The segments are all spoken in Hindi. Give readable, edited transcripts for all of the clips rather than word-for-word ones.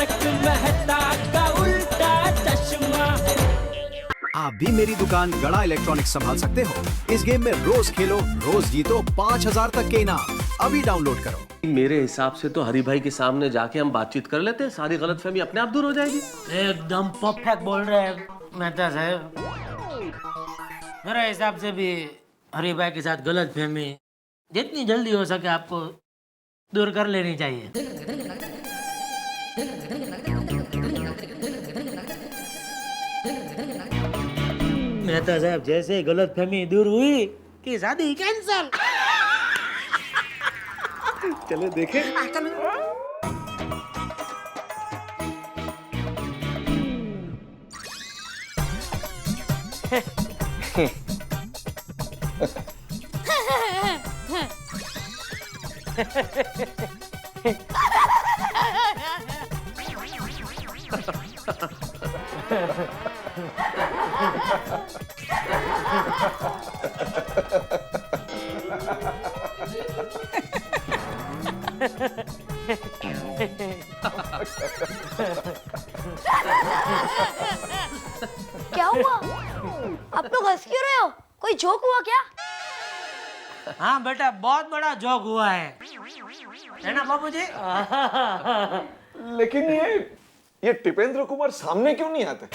तारक मेहता का उल्टा चश्मा। आप भी मेरी दुकान गड़ा इलेक्ट्रॉनिक्स संभाल सकते हो। इस गेम में रोज खेलो, रोज जीतो 5000 तक के इनाम। अभी डाउनलोड करो। मेरे हिसाब से तो हरी भाई के सामने जाके हम बातचीत कर लेते हैं, सारी गलतफहमी अपने आप दूर हो जाएगी। एकदम परफेक्ट बोल रहे हैं मेहता साहब। मेरे हिसाब से भी हरी भाई के साथ गलतफहमी जितनी जल्दी हो सके आपको दूर कर लेनी चाहिए। मेहता साहब जैसे गलतफहमी दूर हुई कि शादी कैंसल। चले देखे। क्या हुआ? आप लोग हंस क्यों रहे हो? कोई जोक हुआ क्या? हाँ बेटा, बहुत बड़ा जोक हुआ है ना बाबूजी? लेकिन ये टिपेंद्र कुमार सामने क्यों नहीं आते?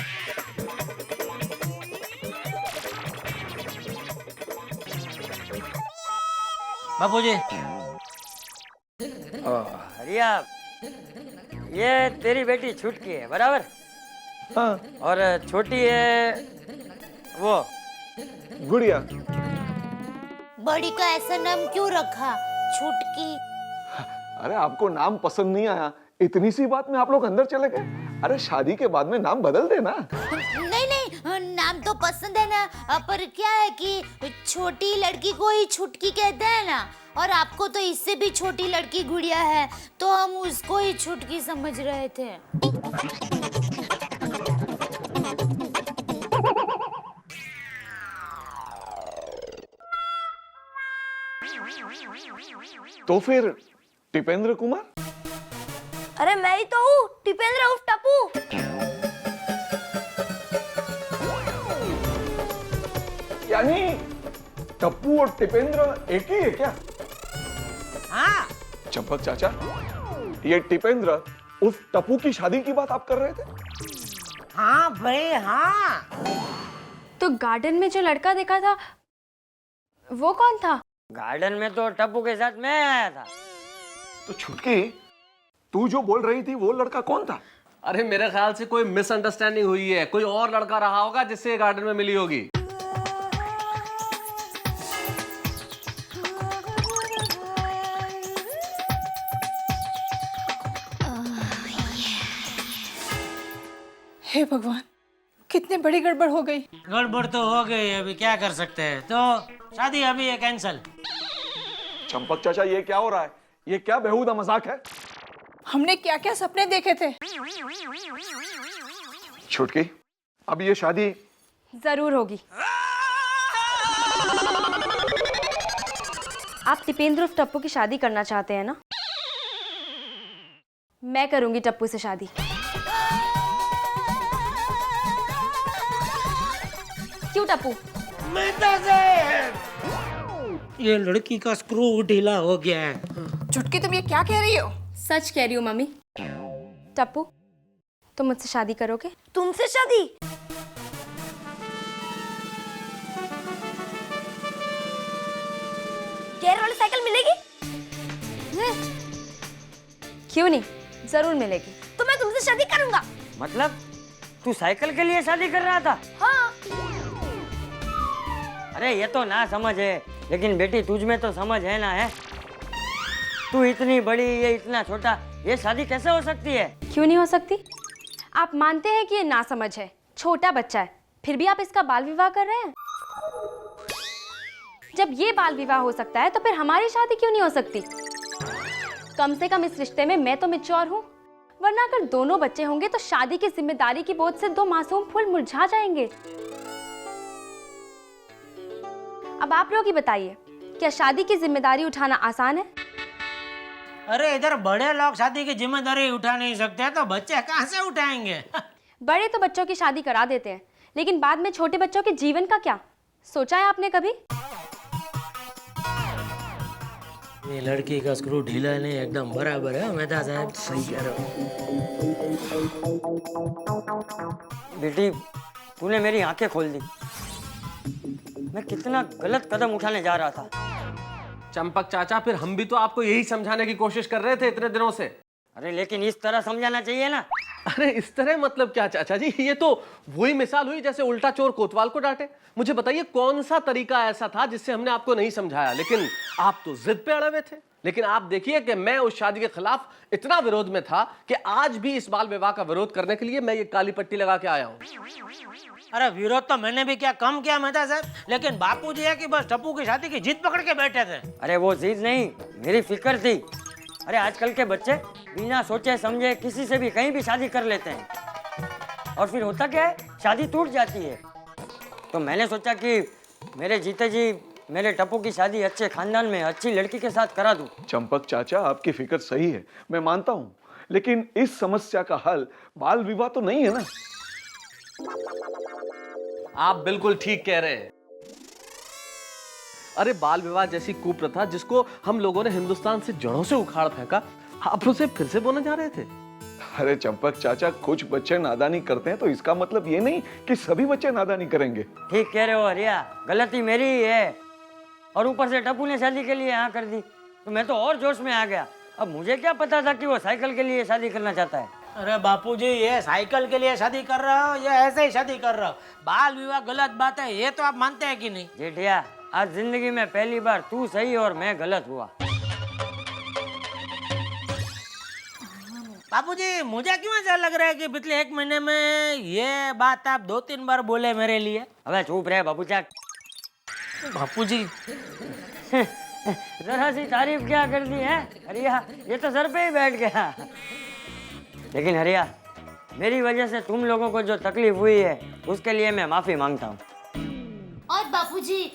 बाबूजी रिया, ये तेरी बेटी छुटकी है बराबर? हाँ। और छोटी है वो गुड़िया। बड़ी का ऐसा नाम क्यों रखा? छुटकी। अरे आपको नाम पसंद नहीं आया, इतनी सी बात में आप लोग अंदर चले गए। अरे शादी के बाद में नाम बदल देना। नहीं नहीं, नाम तो पसंद है ना, पर क्या है कि छोटी लड़की को ही छुटकी कहते हैं ना, और आपको तो इससे भी छोटी लड़की गुड़िया है, तो हम उसको ही छुटकी समझ रहे थे। तो फिर टिपेंद्र कुमार? अरे मैं ही तो हूँ, टिपेंद्र उर्फ टप्पू। यानी टप्पू और टिपेंद्र एक ही है क्या? हाँ। चंपक चाचा, ये टिपेंद्र उस टप्पू की शादी की बात आप कर रहे थे? हाँ भाई हाँ। तो गार्डन में जो लड़का देखा था वो कौन था? गार्डन में तो टप्पू के साथ मैं आया था। तो छुटकी, तू जो बोल रही थी वो लड़का कौन था? अरे मेरे ख्याल से कोई मिसअंडरस्टैंडिंग हुई है, कोई और लड़का रहा होगा जिससे गार्डन में मिली होगी। हे भगवान, कितनी बड़ी गड़बड़ हो गई। गड़बड़ तो हो गई, अभी क्या कर सकते हैं। तो शादी अभी है कैंसल। चंपक चाचा, ये क्या हो रहा है? ये क्या बेहुदा मजाक है? हमने क्या क्या सपने देखे थे। छुटकी, अब ये शादी जरूर होगी। आप टिपेंद्र उर्फ टप्पू की शादी करना चाहते हैं ना? मैं करूंगी टप्पू से शादी। क्यों टप्पू? ये लड़की का स्क्रू ढीला हो गया है। चुटकी, तुम ये क्या कह रही हो? सच कह रही हूँ मम्मी। टप्पू, तुम मुझसे शादी करोगे? तुमसे शादी? गियर वाली साइकिल मिलेगी? क्यों नहीं, जरूर मिलेगी। तो मैं तुमसे शादी करूंगा। मतलब तू साइकिल के लिए शादी कर रहा था? हाँ। अरे ये तो ना समझ है, लेकिन बेटी तुझ में तो समझ है ना। है तू इतनी बड़ी, ये इतना छोटा, ये शादी कैसे हो सकती है? क्यों नहीं हो सकती? आप मानते हैं कि ये नासमझ है, छोटा बच्चा है, फिर भी आप इसका बाल विवाह कर रहे हैं। जब ये बाल विवाह हो सकता है तो फिर हमारी शादी क्यों नहीं हो सकती? कम से कम इस रिश्ते में मैं तो मैच्योर हूँ, वरना अगर दोनों बच्चे होंगे तो शादी की जिम्मेदारी की बोझ से दो मासूम फूल मुरझा जाएंगे। अब आप लोग ही बताइए, क्या शादी की जिम्मेदारी उठाना आसान है? अरे इधर बड़े लोग शादी की जिम्मेदारी उठा नहीं सकते तो बच्चे कहाँ से उठाएंगे? बड़े तो बच्चों की शादी करा देते हैं, लेकिन बाद में छोटे बच्चों के जीवन का क्या सोचा है आपने कभी? ये लड़की का स्क्रू ढीला नहीं, एकदम बराबर है मेहता साहब। सही कह रहे हो बेटी, तूने मेरी आंखें खोल दी। मैं कितना गलत कदम उठाने जा रहा था। चंपक चाचा, फिर हम भी तो आपको यही समझाने की कोशिश कर रहे थे इतने दिनों से। अरे लेकिन इस तरह समझाना चाहिए ना। अरे इस तरह मतलब क्या चाचा जी, ये तो वही मिसाल हुई जैसे उल्टा चोर कोतवाल को डांटे। मुझे बताइए कौन सा तरीका ऐसा था जिससे हमने आपको नहीं समझाया, लेकिन आप तो जिद पे अड़े हुए थे। लेकिन आप देखिए कि मैं उस शादी के खिलाफ इतना विरोध में था कि आज भी इस बाल विवाह का विरोध करने के लिए मैं ये काली पट्टी लगा के आया हूँ। अरे विरोध तो मैंने भी क्या कम किया मेहता साहब, लेकिन बापू जी है कि बस टप्पू की शादी की जिद पकड़ के बैठे थे। अरे वो जिद नहीं, मेरी फिक्र थी। अरे आजकल के बच्चे बिना सोचे समझे किसी से भी कहीं भी शादी कर लेते हैं, और फिर होता क्या है, शादी टूट जाती है। तो मैंने सोचा कि मेरे जीते जी मेरे टप्पू की शादी अच्छे खानदान में अच्छी लड़की के साथ करा दूं। चंपक चाचा, आपकी फिक्र सही है, मैं मानता हूँ, लेकिन इस समस्या का हल बाल विवाह तो नहीं है ना। आप बिल्कुल ठीक कह रहे हैं। अरे बाल विवाह जैसी कुप्रथा जिसको हम लोगों ने हिंदुस्तान से जड़ों से उखाड़ फेंका, आप उसे फिर से बोलने जा रहे थे। अरे चंपक चाचा, कुछ बच्चे नादानी करते हैं तो इसका मतलब ये नहीं कि सभी बच्चे नादानी करेंगे। ठीक कह रहे हो हरिया, गलती मेरी ही है। और ऊपर से टप्पू ने शादी के लिए हाँ कर दी, तो मैं तो और जोश में आ गया। अब मुझे क्या पता था कि वो साइकिल के लिए शादी करना चाहता है। अरे बापूजी, ये साइकिल के लिए शादी कर रहे हो या ऐसे ही शादी कर रहे हो? बाल विवाह गलत बात है, ये तो आप मानते हैं कि नहीं? जेठिया, आज जिंदगी में पहली बार तू सही और मैं गलत हुआ। बापूजी, मुझे क्यों ऐसा लग रहा है कि पिछले 1 महीने में ये बात आप 2-3 बार बोले मेरे लिए? अबे चुप रहे बापूचा। बापूजी, जरा सी तारीफ क्या कर दी है हरिया, ये तो सर पे ही बैठ गया। लेकिन हरिया, मेरी वजह से तुम लोगों को जो तकलीफ हुई है उसके लिए मैं माफी मांगता हूँ। और बापूजी,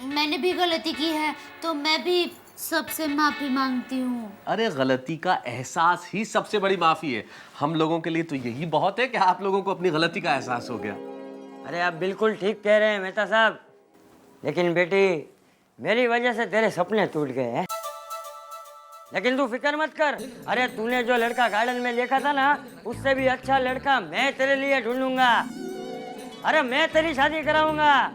मैंने भी गलती की है तो मैं भी सबसे माफी मांगती हूँ। अरे गलती का एहसास ही सबसे बड़ी माफी है। हम लोगों के लिए तो यही बहुत है कि आप लोगों को अपनी गलती का एहसास हो गया। अरे आप बिल्कुल ठीक कह रहे हैं मेहता साहब, लेकिन बेटी मेरी वजह से तेरे सपने टूट गए हैं। लेकिन तू फिक्र मत कर। अरे तूने जो लड़का गार्डन में देखा था ना, उससे भी अच्छा लड़का मैं तेरे लिए ढूंढूंगा। अरे मैं तेरी शादी कराऊंगा।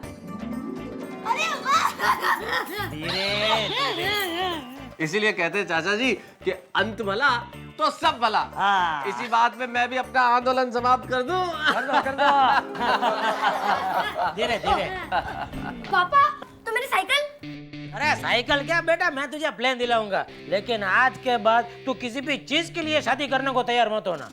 इसीलिए कहते हैं चाचा जी कि अंत भला तो सब भला। हाँ। इसी बात में मैं भी अपना आंदोलन समाप्त कर दूं। कर दो। धीरे धीरे। पापा, तो मेरी साइकिल? अरे साइकिल क्या बेटा, मैं तुझे प्लेन दिलाऊंगा, लेकिन आज के बाद तू किसी भी चीज के लिए शादी करने को तैयार मत होना।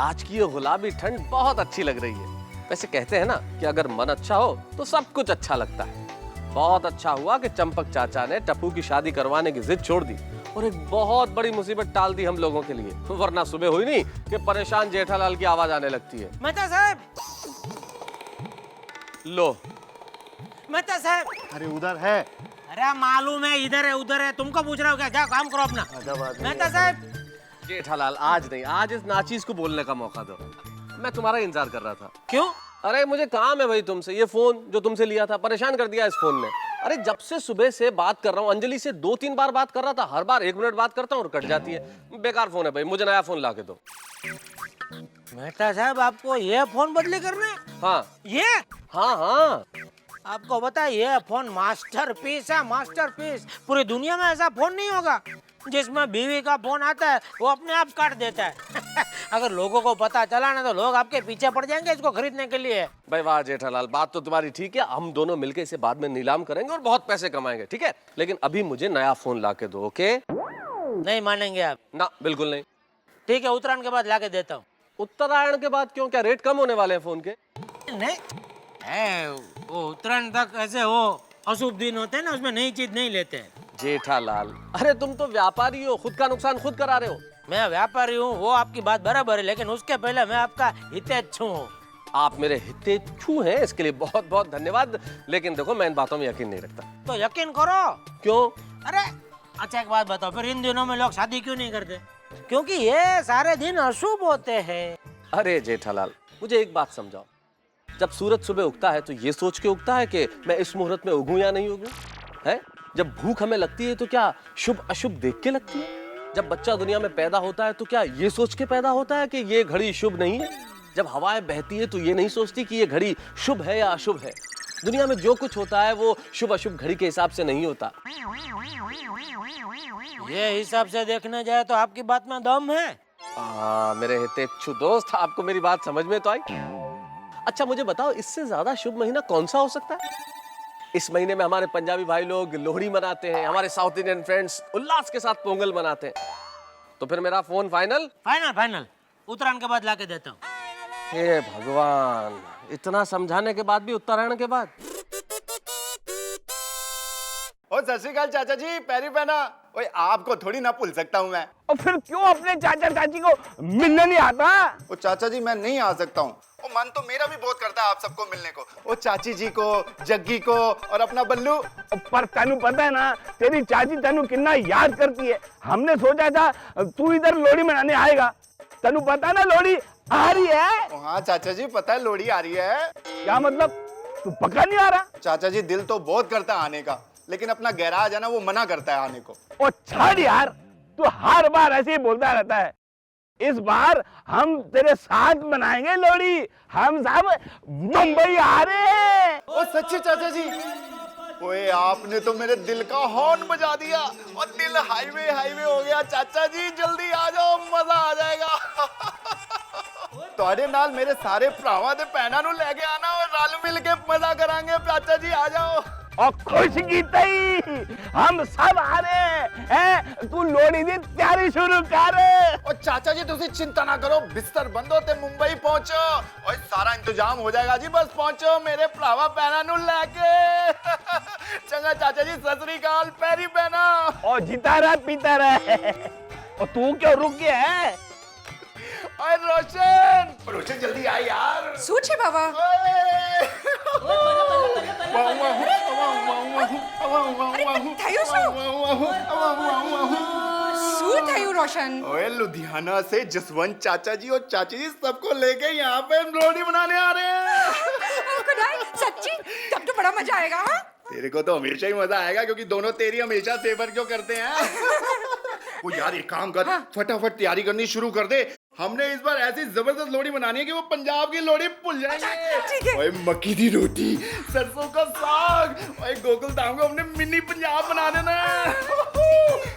आज की ये गुलाबी ठंड बहुत अच्छी लग रही है। वैसे कहते हैं ना कि अगर मन अच्छा हो तो सब कुछ अच्छा लगता है। बहुत अच्छा हुआ कि चंपक चाचा ने टप्पू की शादी करवाने की जिद छोड़ दी और एक बहुत बड़ी मुसीबत टाल दी हम लोगों के लिए। वरना सुबह हुई नहीं कि परेशान जेठालाल की आवाज आने लगती है। मेहता साहब, लो। मेहता साहब। अरे उधर है। अरे मालूम है इधर है उधर है, तुमको पूछ रहा हूँ क्या? जाओ काम करो अपना। मेहता साहब। जेठालाल आज नहीं, आज इस नाचीज को बोलने का मौका दो। मैं तुम्हारा इंतजार कर रहा था। क्यों? अरे मुझे काम है भाई तुमसे। ये फोन जो तुमसे लिया था परेशान कर दिया इस फोन ने। अरे जब से सुबह से बात कर रहा हूँ, अंजलि से 2-3 बार बात कर रहा था, हर बार 1 मिनट बात करता हूँ और कट जाती है। बेकार फोन है भाई, मुझे नया फोन ला के दो। मेहता साहब, आपको ये फोन बदली करना है? हाँ ये? हाँ हाँ। आपको पता है ये फोन मास्टरपीस है, मास्टरपीस। पूरी दुनिया में ऐसा फोन नहीं होगा जिसमें बीवी का फोन आता है वो अपने आप काट देता है। अगर लोगों को पता चला ना तो लोग आपके पीछे पड़ जाएंगे इसको खरीदने के लिए। भाई वाह जेठालाल, बात तो तुम्हारी ठीक है। हम दोनों मिलके इसे बाद में नीलाम करेंगे और बहुत पैसे कमाएंगे, ठीक है? लेकिन अभी मुझे नया फोन ला के दो, ओके? नहीं मानेंगे आप? ना, बिल्कुल नहीं। ठीक है, उत्तरायण के बाद ला के देता हूँ। उत्तरायण के बाद क्यों? क्या रेट कम होने वाले हैं फोन के? नहीं है, वो उत्तरायण तक ऐसे हो अशुभ दिन होते हैं ना, उसमें नई चीज नहीं लेते हैं। जेठालाल, अरे तुम तो व्यापारी हो, खुद का नुकसान खुद करा रहे हो। मैं व्यापारी हूँ, वो आपकी बात बराबर है, लेकिन उसके पहले मैं आपका हितैषी हूँ। आप मेरे हितेच्छू हैं, इसके लिए बहुत बहुत धन्यवाद। लेकिन देखो, मैं इन बातों में यकीन नहीं रखता। तो यकीन करो। क्यों? अरे अच्छा एक बात बताओ, फिर इन दिनों में लोग शादी क्यों नहीं करते? क्योंकि ये सारे दिन अशुभ होते हैं। अरे जेठालाल, मुझे एक बात समझाओ। जब सूरज सुबह उगता है तो ये सोच के उगता है कि मैं इस मुहूर्त में उगूं या नहीं उगूं, है? जब भूख हमें लगती है तो क्या शुभ अशुभ देख के लगती है? जब बच्चा दुनिया में पैदा होता है तो क्या ये सोच के पैदा होता है कि ये घड़ी शुभ नहीं है? जब हवाएं बहती है तो ये नहीं सोचती कि ये घड़ी शुभ है या अशुभ है? दुनिया में जो कुछ होता है वो शुभ अशुभ घड़ी के हिसाब से नहीं होता। ये हिसाब से देखने जाए तो आपकी बात में दम है। मेरे हितेच्छु दोस्त, आपको मेरी बात समझ में तो आई? अच्छा मुझे बताओ, इससे ज्यादा शुभ महीना कौन सा हो सकता है? इस महीने में हमारे पंजाबी भाई लोग लोहड़ी मनाते हैं, हमारे साउथ इंडियन फ्रेंड्स उल्लास के साथ पोंगल मनाते हैं। तो फिर मेरा फोन फाइनल? फाइनल उत्तरायण के बाद लाके देता हूँ। हे भगवान, इतना समझाने के बाद भी उत्तरायण के बाद? ओ सत श्री अकाल चाचा जी, पैरी पहना। ओए आपको थोड़ी ना भूल सकता हूँ मैं। और फिर क्यों अपने चाचा चाची को मिलने नहीं आता? ओ चाचा जी मैं नहीं आ सकता हूँ। ओ मन तो मेरा भी बहुत करता है आप सबको मिलने को। ओ चाची जी को, जग्गी को और अपना बल्लू। पर तेनू पता है ना, तेरी चाची तेनू कितना याद करती है। हमने सोचा था तू इधर लोहड़ी मनाने आएगा। तेनू पता है ना लोहड़ी आ रही है। ओ हाँ चाचा जी पता है लोहड़ी आ रही है। क्या मतलब? तू पक्का नहीं आ रहा? चाचा जी दिल तो बहुत करता है आने का, लेकिन अपना गैराज है ना वो मना करता है आने को। ओ छाड़ यार, तू हर बार ऐसे ही बोलता रहता है। इस बार हम तेरे साथ मनाएंगे लोहड़ी। हम सब मुंबई आ रहे हैं। ओ सच्ची चाचा जी? ओए आपने तो मेरे दिल का हॉर्न बजा दिया और दिल हाईवे हाईवे हो गया। चाचा जी जल्दी आ जाओ, मजा आ जाएगा। ਤੁਹਾਡੇ ਨਾਲ ਮੇਰੇ ਸਾਰੇ ਭਰਾਵਾਂ ਤੇ ਭੈਣਾਂ ਨੂੰ ਲੈ ਕੇ ਆਣਾ और रल मिल के मजा करांगे। चाचा जी आ जाओ। और खुश गीतई, हम सब आ रहे हैं। तू लोहड़ी दी तैयारी शुरू कर। और चाचा जी तुसी चिंता ना करो, बिस्तर बंदो ते मुंबई पहुंचो और सारा इंतजाम हो जाएगा जी। बस पहुंचो मेरे भरावा भैणा नु लेके। चंगा चाचा जी, सत श्री अकाल, पैरी पहना। और जीता रहा पीता रहा। और तू क्यों रुक गया है? ओए रोशन जल्दी आ यार। શું છે બાબા? શું થયું રોશન? ओए लुधियाना से जसवंत चाचा जी और चाची जी सबको लेके यहाँ पे लोहड़ी मनाने आ रहे हैं। खुदाई सच्ची? तब तो बड़ा मजा आएगा। हाँ? तेरे को तो हमेशा ही मजा आएगा क्योंकि दोनों तेरी हमेशा फेवर क्यों करते हैं। वो यार एक काम कर, फटाफट तैयारी करनी शुरू कर दे। हमने इस बार ऐसी जबरदस्त लोहड़ी मनानी है कि वो पंजाब की लोहड़ी भूल जाएंगे। ठीक है। ओए मक्की दी रोटी, सरसों का साग, ओए गोकुल धाम को हमने मिनी पंजाब बना देना।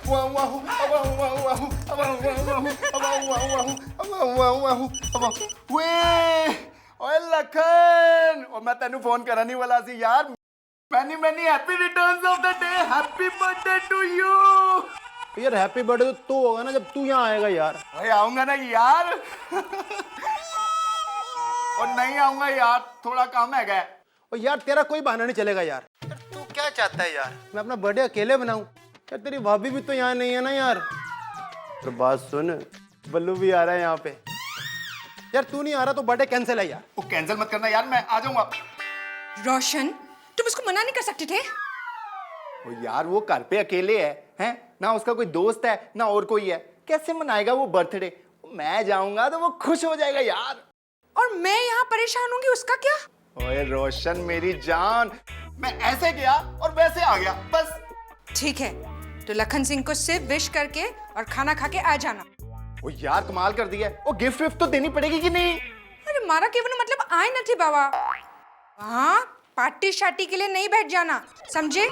वाह वाह वाह वाह वाह वाह। ओए लखन, और मैं तेनू फोन करने ही वाला सी यार। Many many happy returns of the day, happy birthday to you. यार हैप्पी बर्थडे तो तू होगा ना जब तू यहाँ आएगा यार। भाई आऊंगा ना यार। और नहीं आऊंगा यार, थोड़ा काम है। और यार तेरा कोई बहाना नहीं चलेगा यार। तू क्या चाहता है यार? मैं अपना बर्थडे अकेले बनाऊं? यार तेरी भाभी भी तो यहाँ नहीं है ना यार। तो बात सुन, बल्लू भी आ रहा है यहाँ पे। यार तू नहीं आ रहा तो बर्थडे कैंसिल है यार। वो कैंसिल मत करना यार, मैं आ जाऊंगा। रोशन तुम उसको मना नहीं कर सकते थे? वो यार वो घर पे अकेले है ना, उसका कोई दोस्त है ना और कोई है, कैसे मनाएगा वो बर्थडे? मैं जाऊंगा तो वो खुश हो जाएगा यार। और मैं यहाँ परेशान होंगी, उसका क्या? ओए रोशन मेरी जान, मैं ऐसे गया और वैसे आ गया बस। ठीक है, तो लखन सिंह को सिर्फ विश करके और खाना खा के आ जाना। वो यार कमाल कर दिया, वो गिफ्ट विफ्ट तो देनी पड़ेगी कि नहीं? अरे मारा केवल मतलब आए न थे बाबा। हाँ पार्टी शार्टी के लिए नहीं बैठ जाना, समझे?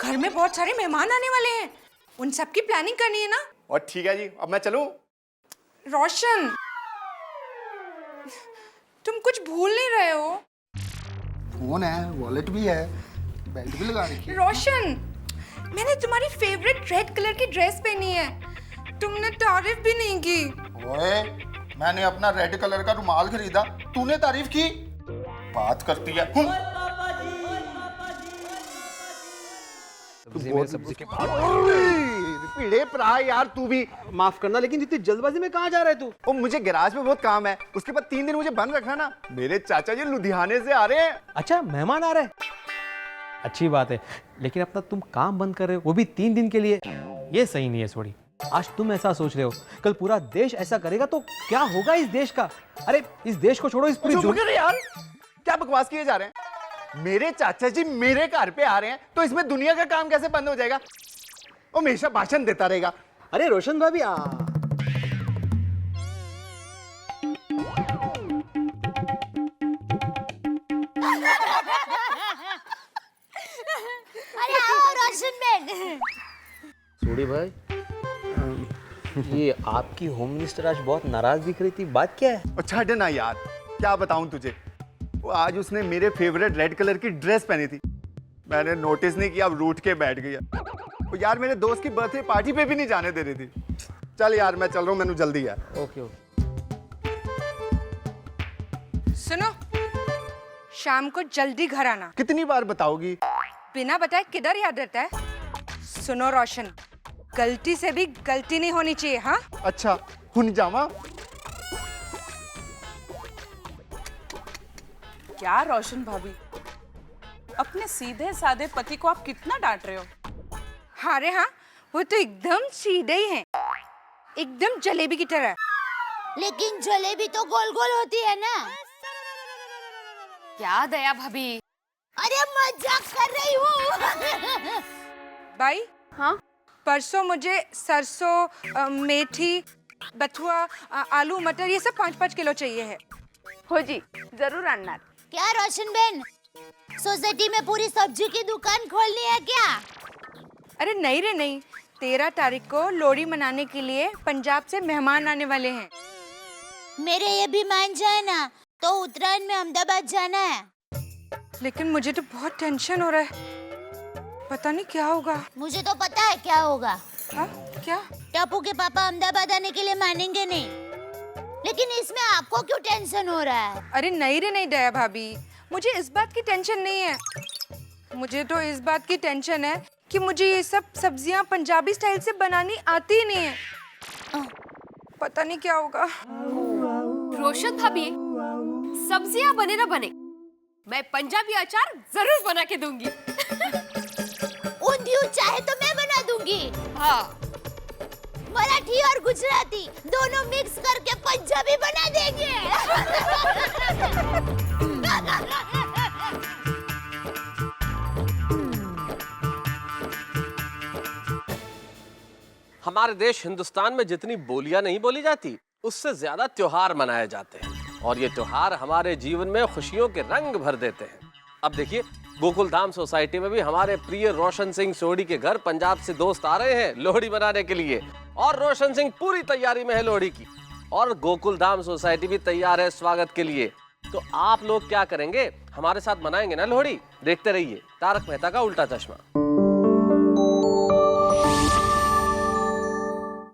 घर में बहुत सारे मेहमान आने वाले हैं, उन सब की प्लानिंग करनी है ना। और ठीक है जी, अब मैं चलूं? रोशन तुम कुछ भूल नहीं रहे हो? फोन है, वॉलेट भी है, बेल्ट भी लगा रखी है। रोशन मैंने तुम्हारी फेवरेट रेड कलर की ड्रेस पहनी है, तुमने तारीफ भी नहीं की। ओए मैंने अपना रेड कलर का रुमाल खरीदा, तूने तारीफ की? बात करती है। पीढ़े परा यार तू भी। माफ करना, लेकिन इतनी जल्दबाजी में कहाँ जा रहा है तू? ओ मुझे गैराज में बहुत काम है, उसके बाद 3 दिन मुझे बंद रखना ना। मेरे चाचा जी लुधियाने से आ रहे हैं। अच्छा, मेहमान आ रहे हैं, अच्छी बात है, लेकिन अपना तुम काम बंद कर रहे हो, वो भी 3 दिन के लिए, ये सही नहीं है सोडी। आज तुम ऐसा सोच रहे हो, कल पूरा देश ऐसा करेगा तो क्या होगा इस देश का? अरे इस देश को छोड़ो, इस पूरी यार क्या बकवास किए जा रहे हैं? मेरे चाचा जी मेरे घर पे आ रहे हैं तो इसमें दुनिया का काम कैसे बंद हो जाएगा? वो हमेशा भाषण देता रहेगा। अरे रोशन भाभी अरे आओ रोशन बेन। सोडी भाई, ये आपकी होम मिनिस्टर आज बहुत नाराज दिख रही थी, बात क्या है? अच्छा ना यार, क्या बताऊं तुझे, वो आज उसने मेरे फेवरेट रेड कलर की ड्रेस पहनी थी, मैंने नोटिस नहीं किया, अब रूठ के बैठ गया। वो यार मेरे दोस्त की बर्थडे पार्टी पे भी नहीं जाने दे रही थी। चल यार मैं चल रहा हूँ, मैंने जल्दी है। ओके। सुनो, शाम को जल्दी घर आना। कितनी बार बताओगी? बिना बताए किधर याद रहता है? सुनो रोशन, गलती से भी गलती नहीं होनी चाहिए। हाँ अच्छा, हुन जावा। क्या रोशन भाभी, अपने सीधे साधे पति को आप कितना डांट रहे हो? अरे हाँ, वो तो एकदम सीधे ही हैं, एकदम जलेबी की तरह। लेकिन जलेबी तो गोल गोल होती है ना। क्या दया भाभी? अरे मजाक कर रही हूँ। भाई हाँ, परसों मुझे सरसों, मेथी, बथुआ, आलू, मटर ये सब 5-5 किलो चाहिए है। हो जी, जरूर आना। क्या रोशन बेन, सोसाइटी में पूरी सब्जी की दुकान खोलनी है क्या? अरे नहीं रे नहीं, 13 तारीख को लोहड़ी मनाने के लिए पंजाब से मेहमान आने वाले हैं। मेरे ये भी मान जाए ना तो उत्तरायण में अहमदाबाद जाना है। लेकिन मुझे तो बहुत टेंशन हो रहा है, पता नहीं क्या होगा। मुझे तो पता है क्या होगा। हाँ? क्या? टप्पू के पापा अहमदाबाद आने के लिए मानेंगे नहीं, लेकिन इसमें आपको क्यों टेंशन हो रहा है? अरे नहीं रे नहीं दया भाभी, मुझे इस बात की टेंशन नहीं है। मुझे तो इस बात की टेंशन है कि मुझे ये सब सब्जियां पंजाबी स्टाइल से बनानी आती ही नहीं है। पता नहीं क्या होगा। रोशन भाभी, सब्जियां बने ना बने, मैं पंजाबी अचार जरूर बना के दूंगी। ऊंधियू चाहे तो मैं बना दूंगी। हाँ, मराठी और गुजराती दोनों मिक्स करके पंजाबी बना देंगे। हमारे देश हिंदुस्तान में जितनी बोलियां नहीं बोली जाती, उससे ज्यादा त्योहार मनाए जाते हैं, और ये त्योहार हमारे जीवन में खुशियों के रंग भर देते हैं। अब देखिए, गोकुल धाम सोसाइटी में भी हमारे प्रिय रोशन सिंह सोडी के घर पंजाब से दोस्त आ रहे हैं लोहड़ी मनाने के लिए, और रोशन सिंह पूरी तैयारी में है लोहड़ी की, और गोकुल धाम सोसाइटी भी तैयार है स्वागत के लिए। तो आप लोग क्या करेंगे? हमारे साथ मनाएंगे ना लोहड़ी? देखते रहिए तारक मेहता का उल्टा चश्मा।